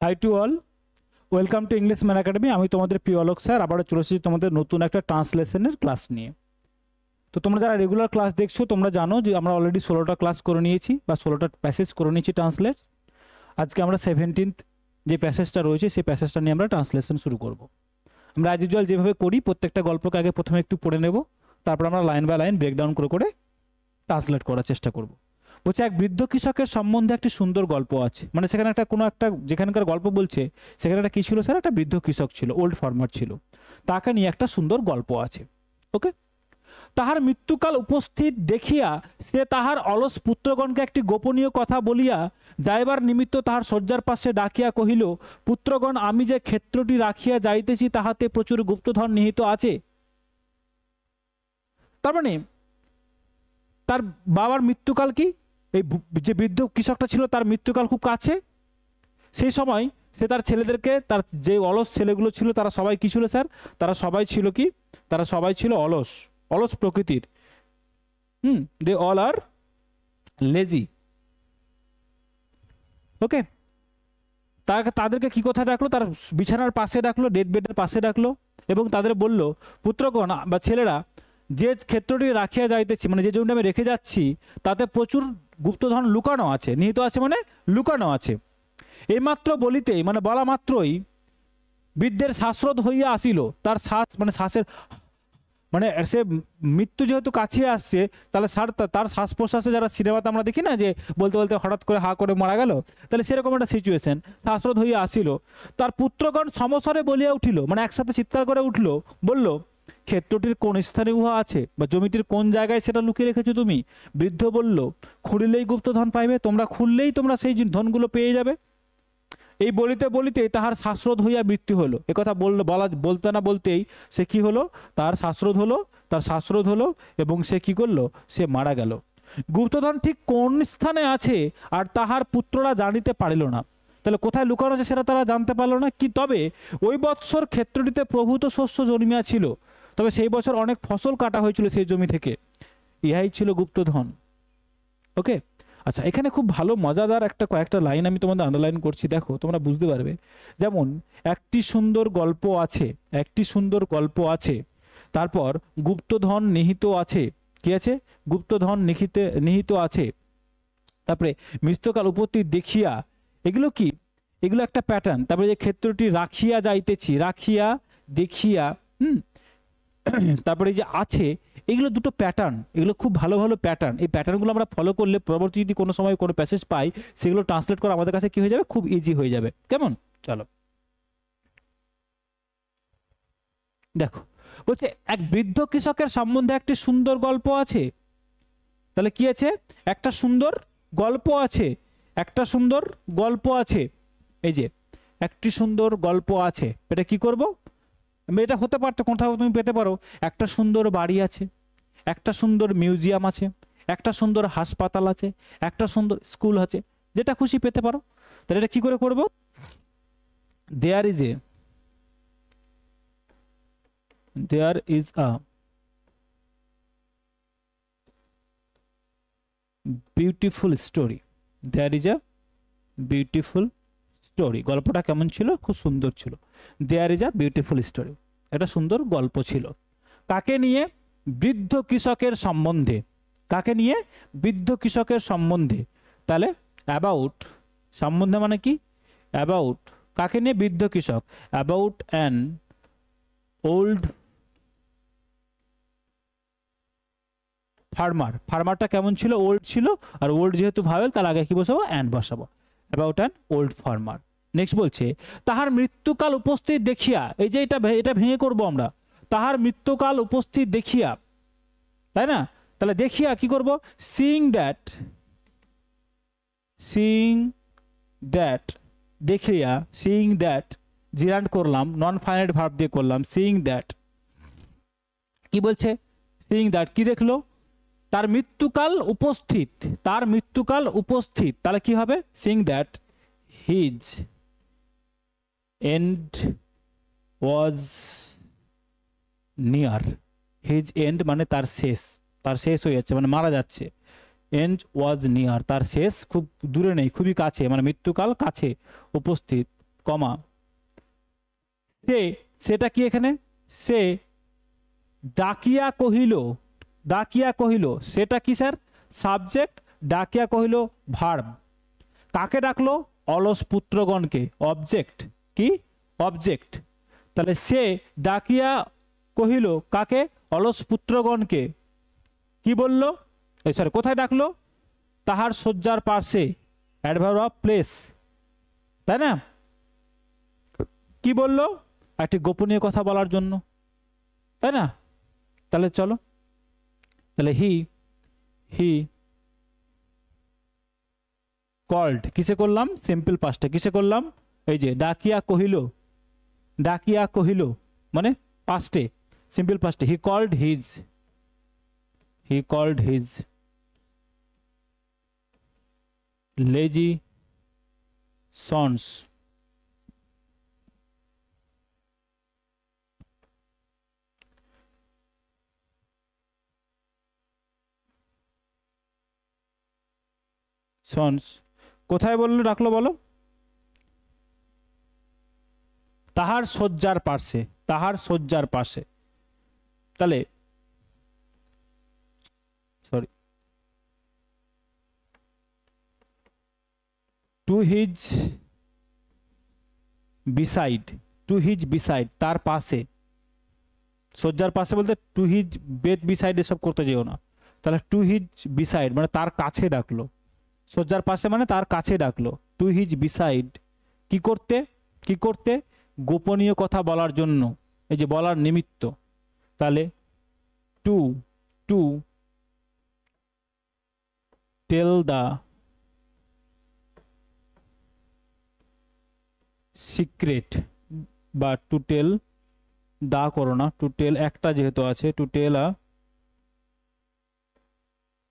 High to all, welcome to English Man Academy. আমি তোমাদের প্রিয় অলোক স্যার, আবারও চলে এসেছি তোমাদের নতুন একটা ট্রান্সলেশনের ক্লাস নিয়ে। তো তোমরা যারা রেগুলার ক্লাস দেখছো তোমরা জানো যে আমরা অলরেডি 16টা ক্লাস করে নিয়েছি বা 16টা প্যাসেজ করে নিয়েছি ট্রান্সলেট। আজকে আমরা 17th যে প্যাসেজটা রয়েছে সেই প্যাসেজটা নিয়ে আমরা ট্রান্সলেশন শুরু করব। আমরা অ্যাজ ইউজুয়াল যেভাবে করি প্রত্যেকটা গল্পকে আগে প্রথমে একটু পড়ে নেব, তারপর আমরা লাইন বাই লাইন ব্রেকডাউন করে করে ট্রান্সলেট করার চেষ্টা করব। বলছে এক বৃদ্ধ কৃষকের সম্বন্ধে একটি সুন্দর গল্প আছে। মানে সেখানে একটা কোনো একটা যেখানকার গল্প বলছে সেখানে একটা কী ছিল স্যার, একটা বৃদ্ধ কৃষক ছিল, ওল্ড ফার্মার ছিল, তাকে নিয়ে একটা সুন্দর গল্প আছে। ওকে। তাহার মৃত্যুকাল উপস্থিত দেখিয়া সে তাহার অলস পুত্রগণকে একটি গোপনীয় কথা বলিয়া যাইবার নিমিত্ত তাহার শয্যার পাশে ডাকিয়া কহিল, পুত্রগণ, আমি যে ক্ষেত্রটি রাখিয়া যাইতেছি তাহাতে প্রচুর গুপ্তধন নিহিত আছে। তার মানে তার বাবার মৃত্যুকাল কি, এই যে বৃদ্ধ কৃষকটা ছিল তার মৃত্যুকাল খুব কাছে। সেই সময় সে তার ছেলেদেরকে, তার যে অলস ছেলেগুলো ছিল তারা সবাই কি ছিল স্যার, তারা সবাই ছিল কি, তারা সবাই ছিল অলস, অলস প্রকৃতির। They all are lazy. Okay. তাদেরকে কি কথা ডাকলো, তার বিছানার পাশে ডাকলো, ডেড বেডের পাশে ডাকলো এবং তাদের বলল, পুত্রগণ বা ছেলেরা, যে ক্ষেত্রটি রাখিয়া যাইতেছি, মানে যে জমিটা আমি রেখে যাচ্ছি তাতে প্রচুর গুপ্তধন লুকানো আছে, নিহিত আছে মানে লুকানো আছে। এইমাত্র বলিতেই, মানে বলা মাত্রই বৃদ্ধের শ্বাসরোধ হইয়া আসিল। তার শ্বাস মানে শ্বাসের মানে সে মৃত্যু যেহেতু কাছে আসছে, তাহলে তার শ্বাস প্রশ্বাসে, যারা সিনেমাতে আমরা দেখি না যে বলতে বলতে হঠাৎ করে হা করে মারা গেল, তাহলে সেরকম একটা সিচুয়েশন, শ্বাসরোধ হইয়া আসিল। তার পুত্রগণ সমস্বরে বলিয়া উঠিল, মানে একসাথে চিৎকার করে উঠল, বলল, ক্ষেত্রটির কোন স্থানে উহা আছে বা জমিটির কোন জায়গায় সেটা লুকিয়ে রেখেছো তুমি? বৃদ্ধ বলল, খুঁড়িলেই গুপ্তধন পাইবে, তোমরা খুললেই তোমরা সেই ধনগুলো পেয়ে যাবে। এই বলিতে বলিতে তাহার শ্বাসরোধ হইয়া মৃত্যু হলো। একথা বলতে না বলতেই সে কি হলো, তার শ্বাসরোধ হলো, তার শ্বাসরোধ হলো এবং সে কি করলো, সে মারা গেল। গুপ্তধন ঠিক কোন স্থানে আছে আর তাহার পুত্ররা জানিতে পারিল না। তাহলে কোথায় লুকানো আছে সেটা তারা জানতে পারলো না। কি তবে ওই বৎসর ক্ষেত্রটিতে প্রভূত শস্য জন্মিয়া ছিল, তবে সেই বছর অনেক ফসল কাটা হয়েছিল সেই জমি থেকে। ইহাই ছিল গুপ্তধন। ওকে। আচ্ছা, এখানে খুব ভালো মজাদার কয়েকটা লাইন আমি তোমাদের আন্ডারলাইন করছি, দেখো তোমরা বুঝতে পারবে। যেমন একটি সুন্দর গল্প আছে, একটি সুন্দর গল্প আছে, তারপর গুপ্তধন নিহিত আছে। কি আছে? গুপ্তধন নিহিত আছে। তারপরে মৃত্যুকাল উপস্থিত দেখিয়া, এগুলো কি, এগুলো একটা প্যাটার্ন। তারপরে যে ক্ষেত্রটি রাখিয়া যাইতেছি, রাখিয়া, দেখিয়া, তারপরে যে আছে, এগুলো দুটো প্যাটার্ন, এগুলো খুব ভালো ভালো প্যাটার্ন। এই প্যাটার্নগুলো আমরা ফলো করলে পরবর্তী যদি কোনো সময় কোনো প্যাসেজ পাই, সেগুলো ট্রান্সলেট করা আমাদের কাছে কি হয়ে যাবে, খুব ইজি হয়ে যাবে। কেমন? চলো দেখো, বলছে এক বৃদ্ধ কৃষকের সম্বন্ধে একটি সুন্দর গল্প আছে। তাহলে কি আছে? একটা সুন্দর গল্প আছে, একটা সুন্দর গল্প আছে। এই যে একটি সুন্দর গল্প আছে, এটা কি করব, এটা হতে পারতো কোথাও তুমি পেতে পারো, একটা সুন্দর বাড়ি আছে, একটা সুন্দর মিউজিয়াম আছে, একটা সুন্দর হাসপাতাল আছে, একটা সুন্দর স্কুল আছে, যেটা খুশি পেতে পারো। তাহলে এটা কি করে করব? There is a beautiful story. There is a beautiful story. গল্পটা কেমন ছিল? খুব সুন্দর ছিল। There is a beautiful story, একটা সুন্দর গল্প ছিল। কাকে নিয়ে? বৃদ্ধ কৃষকের সম্বন্ধে। কাকে নিয়ে? বৃদ্ধ কৃষকের সম্বন্ধে। তাহলে অ্যাবাউট, সম্বন্ধে মানে কি? অ্যাবাউট, কাকে নিয়ে? বৃদ্ধ কৃষক। About an old farmer. ফার্মারটা কেমন ছিল? ওল্ড ছিল, আর ওল্ড যেহেতু ভাবেল তার আগে কি বসাবো? অ্যান বসাবো। About an old farmer. Next বলছে তাহার মৃত্যুকাল উপস্থিত দেখিয়া, এই যে এটা ভেঙে করবো আমরা, তাহার মৃত্যুকাল উপস্থিত দেখিয়া, তাই না? তাহলে দেখিয়া কি করব? সিইং দ্যাট, দেখিয়া, সিইং দ্যাট, জিরান্ড করলাম, নন ফাইনাইট ভার্ব দিয়ে করলাম, সিইং দ্যাট। কি বলছে? সিইং দ্যাট কি দেখলো? তার মৃত্যুকাল উপস্থিত, তার মৃত্যুকাল উপস্থিত। তাহলে কি হবে? Seeing that his end was near. His end মানে তার শেষ, তার শেষ হয়ে যাচ্ছে, মানে মারা যাচ্ছে। এন্ড ওয়াজ নিয়ার, তার শেষ খুব দূরে নেই, খুবই কাছে, মানে মৃত্যুকাল কাছে উপস্থিত। কমা সে, সেটা কি এখানে, সে ডাকিয়া কহিল, ডাকিয়া কহিল, সেটা কি স্যার, সাবজেক্ট, ডাকিয়া কহিল ভার্ব। কাকে ডাকলো, অলস পুত্রগণকে, অবজেক্ট, কি অবজেক্ট। তাহলে সে ডাকিয়া কহিল কাকে, অলস পুত্রগণকে, কি বলল, সরি কোথায় ডাকলো, তাহার শয্যার পার্শ্বে, অ্যাডভার্ব অফ প্লেস, তাই না। কি বলল, একটি গোপনীয় কথা বলার জন্য, তাই না। তাহলে চলো, তাহলে হি কল্ড, কিসে করলাম, সিম্পল পাস্টে, কিসে করলাম, এই যে ডাকিয়া কহিল, ডাকিয়া কহিল মানে পাস্টে, সিম্পল পাস্টে, he called his lazy sons, sons কোথায় বললো ডাকলো বলো, তাহার শয্যার পার্শ্বে, তাহার শয্যার পাশে। তাহলে sorry, to his beside, to his beside তার পাশে, শয্যার পাশে বলতে টু হিজ বেড বিসাইড এসব করতে যেও না। তাহলে টু হিজ বিসাইড মানে তার কাছে ডাকলো, শয্যার পাশে মানে তার কাছে ডাকলো, টু হিজ বিসাইড কি করতে, কি করতে, গোপনীয় কথা বলার জন্য, এই যে বলার নিমিত্ত। তাহলে to to tell the secret, বা টু টেল দা করো না, টু টেল একটা যেহেতু আছে, to tell a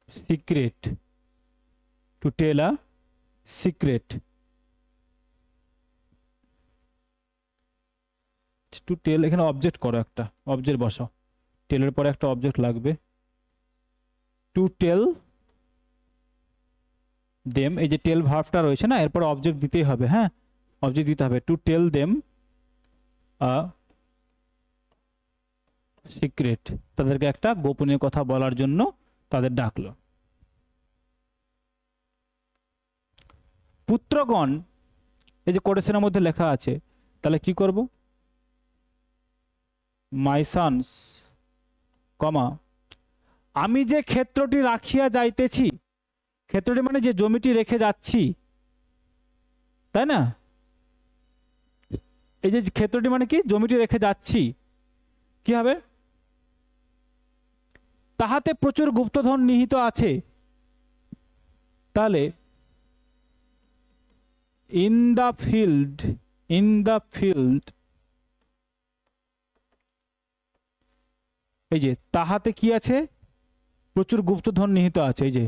secret, to tell a secret, to tell এখানে অবজেক্ট করো, একটা অবজেক্ট বসাও, টেলের পরে একটা অবজেক্ট লাগবে, টু টেল দেম, এই যে টেল ভার্বটা রয়েছে না, এরপর অবজেক্ট দিতেই হবে, হ্যাঁ অবজেক্ট দিতে হবে, to tell them a secret, তাদেরকে একটা গোপনীয় কথা বলার জন্য তাদের ডাকলো। পুত্রগণ, এই যে কোটেশনের মধ্যে লেখা আছে, তাহলে কি করব, মাই সন্স কমা আমি যে ক্ষেত্রটি রাখিয়া যাইতেছি, ক্ষেত্রটি মানে যে জমিটি রেখে যাচ্ছি, তাই না, এই যে ক্ষেত্রটি মানে কি, জমিটি রেখে যাচ্ছি, কি হবে, তাহাতে প্রচুর গুপ্তধন নিহিত আছে। তাহলে in the field, in the field, এই যে তাহাতে কি আছে, প্রচুর গুপ্তধন নিহিত আছে, এই যে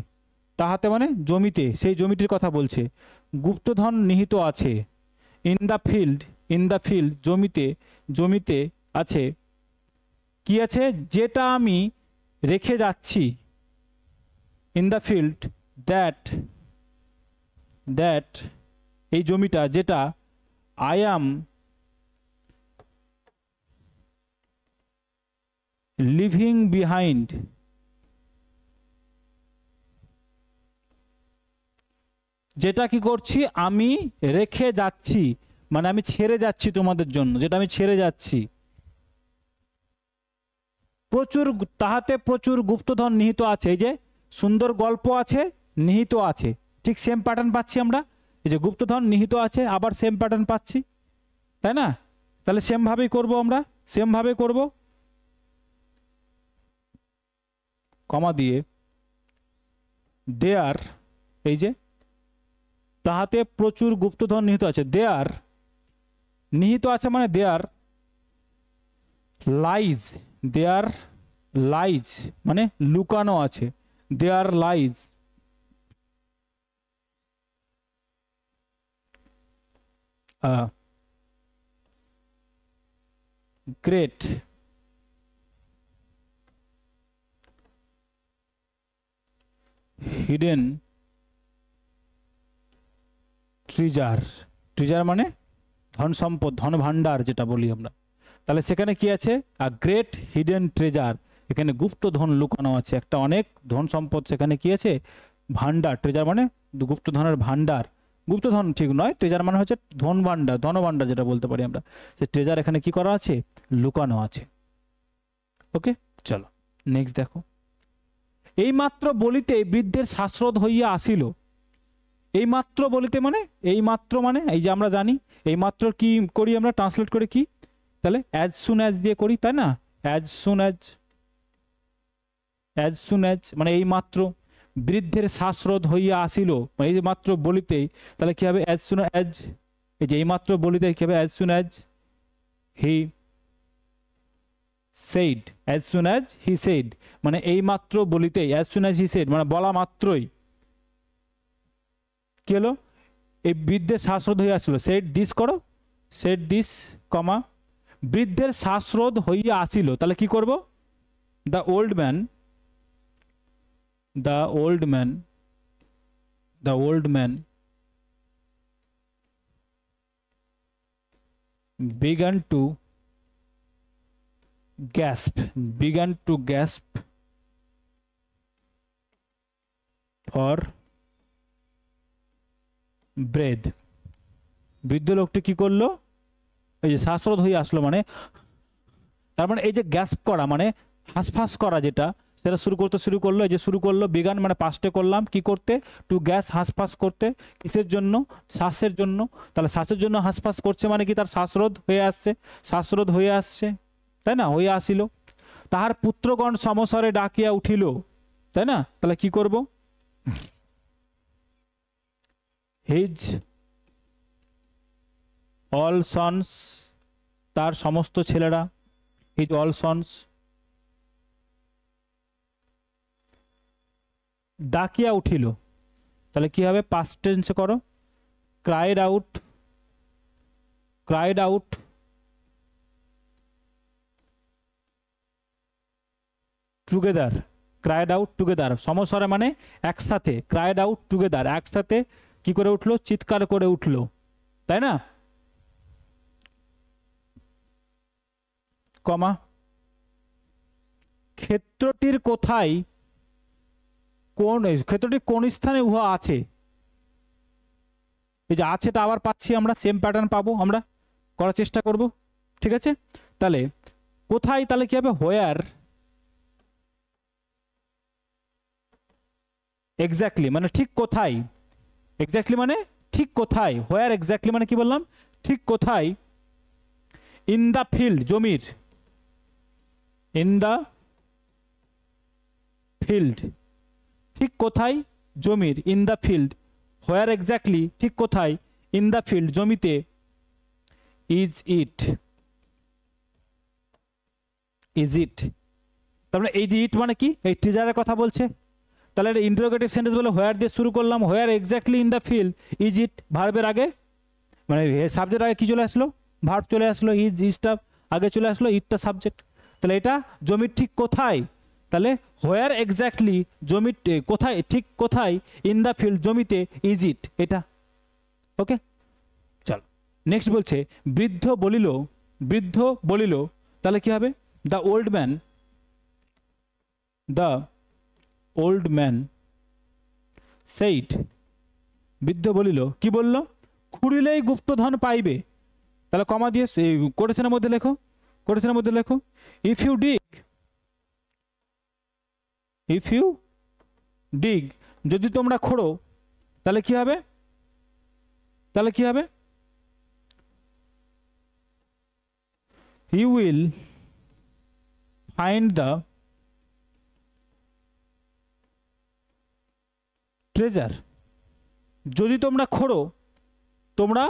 তাহাতে মানে জমিতে, সেই জমিটির কথা বলছে, গুপ্তধন নিহিত আছে, in the field, in the field জমিতে, জমিতে আছে, কি আছে, যেটা আমি রেখে যাচ্ছি, in the field that, that এই জমিটা, যেটা আই অ্যাম লিভিং বিহাইন্ড, যেটা কি করছি, আমি রেখে যাচ্ছি, মানে আমি ছেড়ে যাচ্ছি তোমাদের জন্য, যেটা আমি ছেড়ে যাচ্ছি, প্রচুর, তাহাতে প্রচুর গুপ্তধন নিহিত আছে, এই যে সুন্দর গল্প আছে, নিহিত আছে, ঠিক সেম প্যাটার্ন পাচ্ছি আমরা, এই যে গুপ্তধন নিহিত আছে, আবার সেম প্যাটার্ন পাচ্ছি, তাই না। তাহলে সেম ভাবেই করব আমরা, সেম ভাবে করব, কমা দিয়ে দেয়ার, এই যে তাহাতে প্রচুর গুপ্তধন নিহিত আছে, দেয়ার নিহিত আছে মানে দেয়ার লাইজ, দেয়ার লাইজ মানে লুকানো আছে, দেয়ার লাইজ গ্রেট হিডেন ট্রিজার, ট্রিজার মানে ধন সম্পদ, ধন ভাণ্ডার যেটা বলি আমরা। তাহলে সেখানে কি আছে? আ গ্রেট হিডেন ট্রেজার, এখানে গুপ্ত ধন লুকানো আছে, একটা অনেক ধন সম্পদ সেখানে কি আছে? ভাণ্ডার। ট্রেজার মানে গুপ্ত ধনের ভাণ্ডার, গুপ্ত ধন ঠিক নয়, ট্রেজার মানে হচ্ছে ধন ভাণ্ডার, ধন ভাণ্ডার যেটা বলতে পারি আমরা। সে ট্রেজার এখানে কি করা আছে? লুকানো আছে। ওকে, চলো নেক্সট দেখো। এই মাত্র বলিতে বৃদ্ধের শ্বাসরোধ হইয়া আসিল। এই মাত্র বলিতে মানে, এই মাত্র মানে এই যে আমরা জানি এই মাত্র কি করি আমরা, ট্রান্সলেট করে কি? তাহলে অ্যাজ সুন অ্যাজ দিয়ে করি, তাই না? As soon as, as soon as মানে এই মাত্র বৃদ্ধের শ্বাসরোধ হইয়া আসিল, মানে এই মাত্র বলিতেই, তাহলে কি হবে? অ্যাজ সুন অ্যাজ, এই যে এই মাত্র বলিতে কি হবে? As soon as he said, as soon as he said মানে এই মাত্র বলিতেই, as soon as he said মানে বলা মাত্রই কি হলো? এই বৃদ্ধের শ্বাসরোধ হইয়া আসিল, said this করো, said this কমা বৃদ্ধের শ্বাসরোধ হইয়া আসিল, তাহলে কি করব? the old man began to gasp for breath। বৃদ্ধ লোকটি কি করলো? এই যে শ্বাসরোধ হয়ে আসলো মানে, তার মানে এই যে গ্যাসপ করা মানে হাঁসফাঁস করা, যেটা সেটা শুরু করলো। এই যে শুরু করলো, বিগান মানে পাস্টে করলাম, কি করতে? টু গ্যাস, হাঁসফাঁস করতে। কিসের জন্য? শ্বাসের জন্য। তাহলে শ্বাসের জন্য হাঁসফাঁস করছে মানে কি? তার শ্বাসরোধ হয়ে আসছে, শ্বাসরোধ হয়ে আসছে, তাই না? হইয়া আসিল। তাহার পুত্রগণ সমস্বরে ডাকিয়া উঠিল, তাই না? তাহলে কি করব? হিজ অল সন্স, তার সমস্ত ছেলেরা, হিজ অল সন্স ডাকিয়া উঠিল, তাহলে কি হবে? পাস্ট টেন্সে করো, cried out together, cried out together, সমস্বরে মানে একসাথে, ক্রাইড আউট টুগেদার একসাথে কি করে উঠলো? চিৎকার করে উঠলো, তাই না? কমা ক্ষেত্রটির কোথায়, কোন ক্ষেত্রটি কোন স্থানে উহা আছে? এই যে আছেটা আবার পাচ্ছি আমরা, সেম প্যাটার্ন পাবো আমরা, করার চেষ্টা করব, ঠিক আছে? তাহলে কোথায়, তাহলে কি হবে? হোয়ার এক্স্যাক্টলি মানে ঠিক কোথায়, এক্স্যাক্টলি মানে ঠিক কোথায়, হোয়ার এক্স্যাক্টলি মানে কি বললাম? ঠিক কোথায়। ইন দ্য ফিল্ড জমির, ইন দ্য ফিল্ড ঠিক কোথায়? জমির, in the field. Where exactly ঠিক কোথায়? ইন দ্য ফিল্ড জমিতে। ইজ ইট, তারপরে এই যে ইট মানে কি? এই ট্রেজারের কথা বলছে, তাহলে এটা ইন্টারোগেটিভ সেন্টেন্স বলে হোয়ার দিয়ে শুরু করলাম, where exactly in the field is it, ভার্বের আগে মানে সাবজেক্ট আগে কি চলে আসলো? ভার্ব চলে আসলো, ইজটা আগে চলে আসলো, ইটটা সাবজেক্ট। তাহলে এটা জমির ঠিক কোথায়, তাহলে হোয়ার এক্স্যাক্টলি জমির কোথায়, ঠিক কোথায়, ইন দ্য ফিল্ড জমিতে, ইজ ইট এটা। ওকে, চল নেক্সট বলছে বৃদ্ধ বলিল, তাহলে কি হবে? দ্য ওল্ড ম্যান সেইড, বৃদ্ধ বলিল, কি বলল? খুঁড়িলেই গুপ্তধন পাইবে, তাহলে কমা দিয়ে কোটেশনের মধ্যে লেখো, ইফ ইউ ডিগ যদি তোমরা খোঁড়ো, তাহলে কি হবে? You will find the treasure, যদি তোমরা খোঁড়ো তোমরা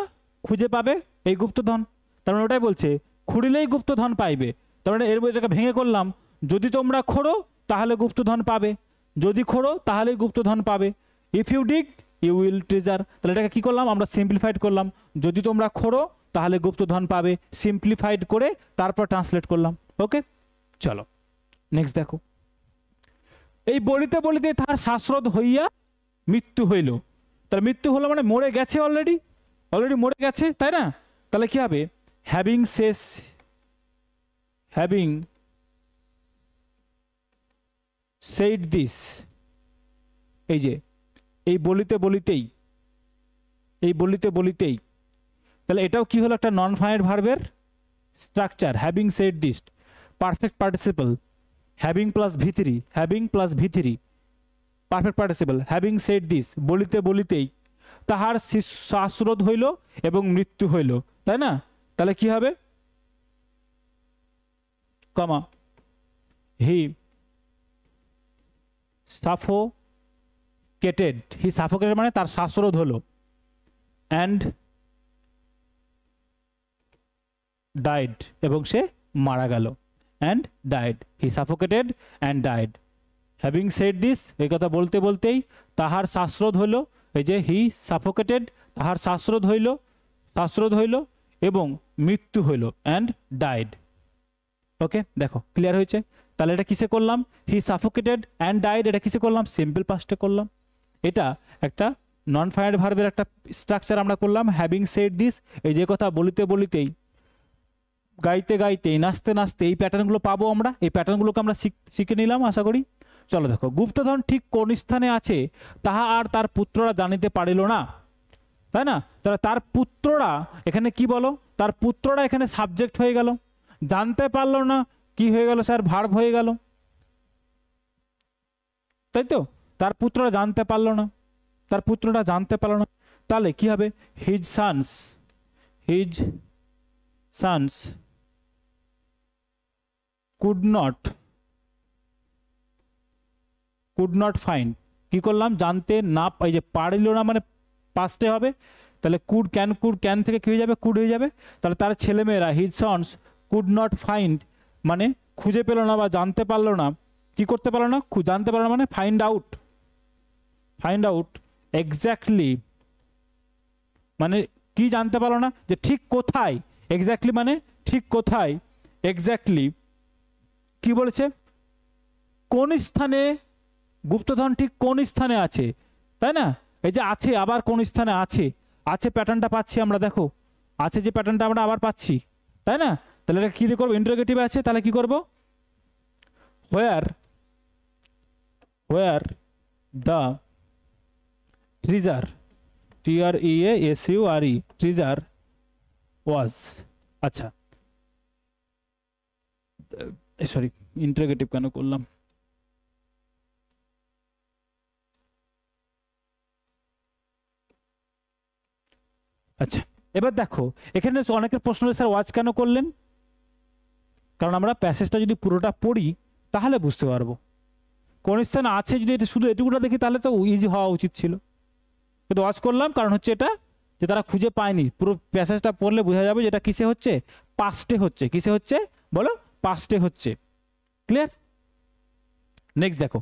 খুঁজে পাবে এই গুপ্তধন। তার মানে ওটাই বলছে খুঁড়িলেই গুপ্তধন পাইবে, তার মানে এটাকে ভেঙে করলাম, যদি তোমরা খোঁড়ো তাহলে গুপ্তধন পাবে, যদি খোঁড়ো তাহলেই গুপ্তধন পাবে। If you dig you will treasure, তাহলে এটাকে কি করলাম আমরা? সিম্পলিফাইড করলাম, যদি তোমরা খোঁড়ো তাহলে গুপ্তধন পাবে, সিম্পলিফাইড করে তারপর ট্রান্সলেট করলাম। ওকে, চলো নেক্সট দেখো। এই বলিতে বলিতে তার শ্বাসরোধ হইয়া মৃত্যু হইল, তার মৃত্যু হলো মানে মরে গেছে, অলরেডি মরে গেছে, তাই না? তাহলে কি হবে, হ্যাভিং said this, এই যে এই বলিতে বলিতেই, তাহলে এটাও কি হলো, একটা নন ফাইনাইট ভার্বের structure. Having said this, perfect participle, having plus v3, perfect participle, having said this, বলিতেই তাহার শ্বাসরোধ হইল এবং মৃত্যু হইল, তাই না? তাহলে কি হবে, কমা, হি সাফোকেটেড, মানে তার শ্বাসরোধ হলো, অ্যান্ড ডাইড, এবং সে মারা গেল, and died, he suffocated and died. Having said this, এই কথা বলতেই তাহার শ্বাসরোধ হইল, এই যে হি সাফোকেটেড, তাহার শ্বাসরোধ হইল এবং মৃত্যু হইল, অ্যান্ড ডাইড। ওকে, দেখো ক্লিয়ার হয়েছে। তাহলে এটা কিসে করলাম, হি সাফোকেটেড অ্যান্ড ডাইড, এটা কিসে করলাম, সিম্পল পাস্টে করলাম। এটা একটা নন ফাইনাইট ভার্বের একটা স্ট্রাকচার আমরা করলাম, হ্যাভিং সেড দিস, এই যে কথা বলিতেই, গাইতে নাচতে এই প্যাটার্নগুলো পাবো আমরা, এই প্যাটার্নগুলোকে আমরা শিখে নিলাম আশা করি। চলো দেখো, গুপ্তধন ঠিক কোন স্থানে আছে তাহা আর তার পুত্ররা জানিতে পারিল না, তাই না? তাহলে তার পুত্ররা এখানে কি বলো, তার পুত্ররা এখানে সাবজেক্ট হয়ে গেল, জানতে পারলো না কি হয়ে গেল স্যার, ভার্ব হয়ে গেল, তাই তো? তার পুত্ররা জানতে পারলো না, তাহলে কি হবে, his sons could not find, কি করলাম, জানতে না, এই যে পারিল না মানে পাস্টে হবে, তাহলে ক্যান থেকে কি হয়ে যাবে, কুড হয়ে যাবে। তাহলে তার ছেলেমেয়েরা, his sons could not find মানে খুঁজে পেল না বা জানতে পারলো না, কি করতে পারলো না, জানতে পারলো না মানে ফাইন্ড আউট এক্স্যাক্টলি, মানে কি জানতে পারলো না, যে ঠিক কোথায়, এক্স্যাক্টলি মানে ঠিক কোথায়, এক্স্যাক্টলি কি বলেছে, কোন স্থানে গুপ্তধন ঠিক কোন স্থানে আছে, তাই না? এই যে আছে, আবার কোন স্থানে আছে প্যাটার্নটা পাচ্ছি আমরা, দেখো আছে যে প্যাটার্নটা আমরা আবার পাচ্ছি, তাই না? তাহলে এটা কি দিয়ে করবো, ইন্টারোগেটিভ আছে, তাহলে কি করব, হোয়ার দ্য ট্রিজার, TREASURE, ট্রিজার ওয়াজ, আচ্ছা সরি ইন্টারোগেটিভ কেন করলাম, আচ্ছা এবার দেখো এখানে অনেকের প্রশ্ন, স্যার ওয়াজ কেন করলেন? কারণ আমরা প্যাসেজটা যদি পুরোটা পড়ি তাহলে বুঝতে পারবো, কোন স্থানে আছে, যদি এটা শুধু এটুকুটা দেখি তাহলে তো ইজি হওয়া উচিত ছিল, কিন্তু ওয়াজ করলাম কারণ হচ্ছে এটা যে তারা খুঁজে পায়নি, পুরো প্যাসেজটা পড়লে বোঝা যাবে যেটা কিসে হচ্ছে, পাস্টে হচ্ছে, কিসে হচ্ছে বলো, পাস্টে হচ্ছে, ক্লিয়ার? নেক্সট দেখো,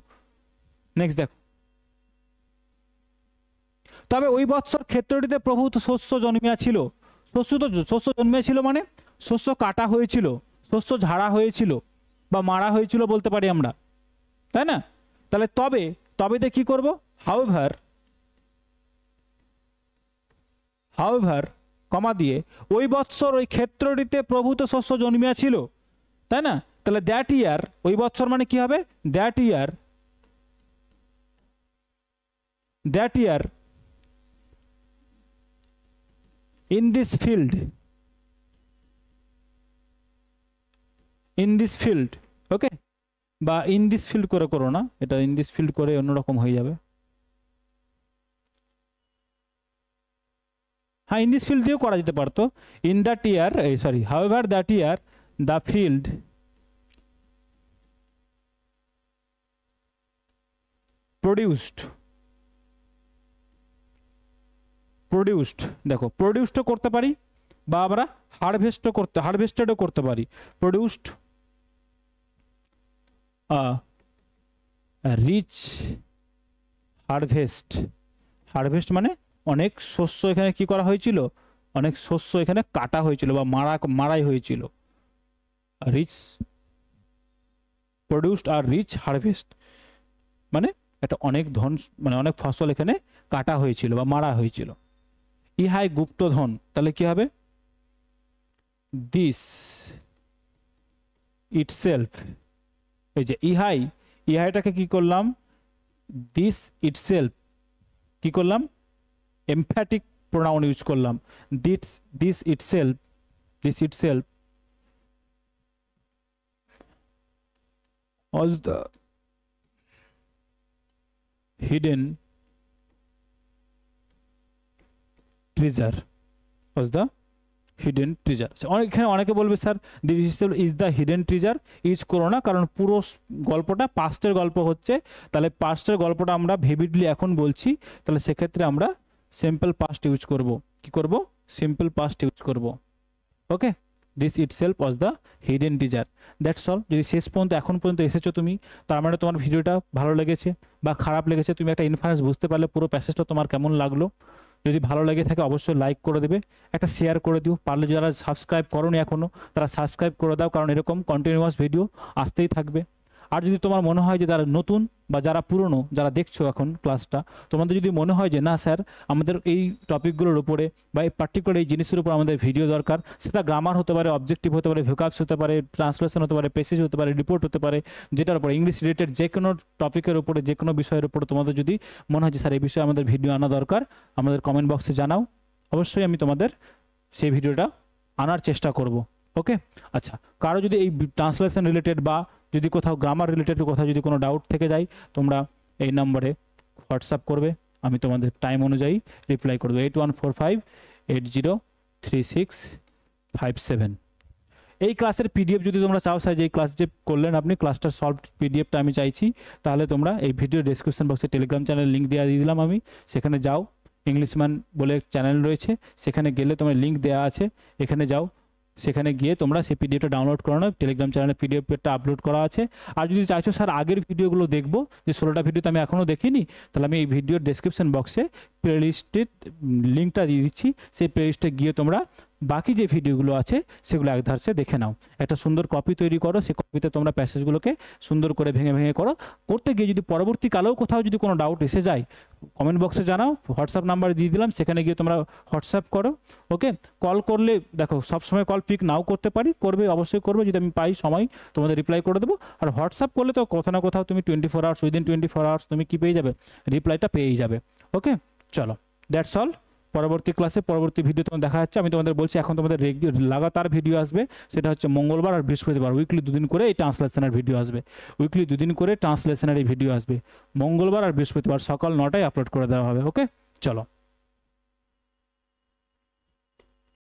তবে ওই বৎসর ক্ষেত্রটিতে প্রভূত শস্য জন্মিয়াছিল, শস্য জন্মিয়াছিল মানে শস্য কাটা হয়েছিল, শস্য ঝাড়া হয়েছিল বা মারা হয়েছিল বলতে পারি আমরা, তাই না? তাহলে তবেতে কি করব, হাউএভার কমা দিয়ে ওই বৎসর ওই ক্ষেত্রটিতে প্রভূত শস্য জন্মিয়াছিল, তাই না? তাহলে দ্যাট ইয়ার, ওই বৎসর মানে কি হবে, that year in this field, ওকে, বা in this field করে করো না, এটা in this field করে অন্যরকম হয়ে যাবে, হ্যাঁ in this field দিয়েও করা যেতে পারতো, in that year, however that year the field produced, দেখো প্রডিউসডও করতে পারি বা আমরা হারভেস্টেডও করতে পারি, প্রডিউসড রিচ হারভেস্ট মানে অনেক শস্য এখানে কি করা হয়েছিল, অনেক শস্য এখানে কাটা হয়েছিল বা মারাই হয়েছিল, রিচ প্রডিউসড আর রিচ হারভেস্ট মানে একটা অনেক ধন, মানে অনেক ফসল এখানে কাটা হয়েছিল বা মারা হয়েছিল। ইহাই গুপ্তধন, তাহলে কি হবে, দিস ইটসেলফ, এই যে ইহাইটাকে কি করলাম, দিস ইটসেলফ কি করলাম, এমফ্যাটিক প্রোনাউন ইউজ করলাম। This itself was the hidden treasure, was the hidden treasure. এখানে অনেকে বলবে sir this is the hidden treasure use করো না, কারণ পুরো গল্পটা পাস্টের গল্প হচ্ছে, তাহলে পাস্টের গল্পটা আমরা ভিভিডলি এখন বলছি, তাহলে সেক্ষেত্রে আমরা সিম্পল পাস্ট ইউজ করব। কি করব? সিম্পল পাস্ট ইউজ করব। Okay, this itself was the hidden treasure, that's all. যদি শেষ পর্যন্ত এখন পর্যন্ত এসেছো তুমি, তার মানে তোমার ভিডিওটা ভালো লেগেছে বা খারাপ লেগেছে, তুমি একটা ইনফারেন্স বুঝতে পারলে পুরো প্যাসেজটা তোমার কেমন লাগলো। যদি ভালো লেগে থাকে অবশ্যই লাইক করে দেবে, একটা শেয়ার করে দিও, পারলে যারা সাবস্ক্রাইব করোনি এখনও তারা সাবস্ক্রাইব করে দাও, কারণ এরকম কন্টিনিউয়াস ভিডিও আসতেই থাকবে। আর যদি তোমার মনে হয় যে যারা নতুন বা যারা পুরনো, যারা দেখছো এখন ক্লাসটা, তোমাদের যদি মনে হয় যে না স্যার আমাদের এই টপিকগুলোর উপরে বা এই পার্টিকুলার এই জিনিসের উপর আমাদের ভিডিও দরকার, সেটা গ্রামার হতে পারে, অবজেক্টিভ হতে পারে, ভোকাবস হতে পারে, ট্রান্সলেশন হতে পারে, পেসেজ হতে পারে, রিপোর্ট হতে পারে, যেটার উপরে ইংলিশ রিলেটেড যে কোনো টপিকের উপরে, যে কোনো বিষয়ের উপরে তোমাদের যদি মনে হয় যে স্যার এই বিষয়ে আমাদের ভিডিও আনা দরকার, আমাদের কমেন্ট বক্সে জানাও, অবশ্যই আমি তোমাদের সেই ভিডিওটা আনার চেষ্টা করব। ওকে, আচ্ছা, কারো যদি এই ট্রান্সলেশন রিলেটেড বা যদি কোথাও গ্রামার রিলেটেড কোথাও যদি কোনো ডাউট থেকে যায়, তোমরা এই নম্বরে হোয়াটসঅ্যাপ করবে, আমি তোমাদের টাইম অনুযায়ী রিপ্লাই করবো। 8145803657। এই ক্লাসের পিডিএফ যদি তোমরা চাও স্যার যে এই ক্লাস যে করলেন আপনি ক্লাসটার সলভ পিডিএফটা আমি চাইছি, তাহলে তোমরা এই ভিডিও ডেসক্রিপশন বক্সে টেলিগ্রাম চ্যানেল লিঙ্ক দিয়ে দিলাম আমি, সেখানে যাও, ইংলিশম্যান বলে চ্যানেল রয়েছে, সেখানে গেলে তোমার লিঙ্ক দেওয়া আছে, এখানে যাও, সেখানে গিয়ে তোমরা সেই পিডিএফটা ডাউনলোড করো না, টেলিগ্রাম চ্যানেলে পিডিএফটা আপলোড করা আছে। আর যদি চাইছো স্যার আগের ভিডিওগুলো দেখবো, যে 16টা ভিডিও তো আমি এখনও দেখিনি, তাহলে আমি এই ভিডিওর ডেসক্রিপশন বক্সে প্লেলিস্টের লিঙ্কটা দিয়ে দিচ্ছি, সেই প্লেলিস্টে গিয়ে তোমরা বাকি যে ভিডিওগুলো আছে সেগুলো একধারে দেখে নাও, একটা সুন্দর কপি তৈরি করো, সেই কপিতে তোমরা প্যাসেজগুলোকে সুন্দর করে ভেঙে ভেঙে করো। করতে গিয়ে যদি পরবর্তীকালেও কোথাও যদি কোনো ডাউট এসে যায়, কমেন্ট বক্সে জানাও, হোয়াটসঅ্যাপ নাম্বার দিয়ে দিলাম, সেখানে গিয়ে তোমরা হোয়াটসঅ্যাপ করো। ওকে, কল করলে দেখো সবসময় কল পিক নাও করতে পারি, করবে অবশ্যই করবে, যদি আমি পাই সময় তোমাদের রিপ্লাই করে দেবো। আর হোয়াটসঅ্যাপ করলে তো কোথাও না কোথাও তুমি 24 আওয়ার্স, উইদিন 24 আওয়ার্স তুমি কি পেয়ে যাবে, রিপ্লাইটা পেয়েই যাবে। ওকে, চলো, দ্যাটস অল। পরবর্তী ক্লাসে পরবর্তী ভিডিও তোমাদের দেখা যাচ্ছে। আমি তোমাদের বলছি এখন তোমাদের লাগাতার ভিডিও আসবে, সেটা হচ্ছে মঙ্গলবার আর বৃহস্পতিবার, উইকলি 2 দিন করে এই ট্রান্সলেশনের ভিডিও আসবে, উইকলি 2 দিন করে ট্রান্সলেশনের এই ভিডিও আসবে, মঙ্গলবার আর বৃহস্পতিবার সকাল 9টায় আপলোড করে দেওয়া হবে। ওকে, চলো।